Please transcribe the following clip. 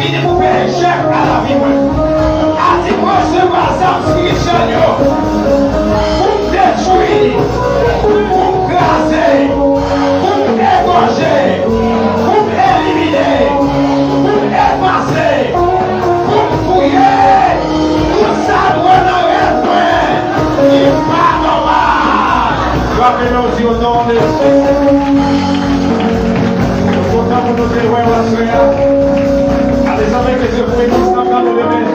vini pour payer chèque à la vie. A dit recevoir ça spirituel pour me détruire, pour me craser, pour me dégorger, pour m'éliminer, pour m'effacer, pour me fouiller. Tout ça doit dans le il pas normal. Rappelons-nous au nom de Jésus. Nous comptons pour nous éloigner, allez avec les œuvres, nous sommes dans le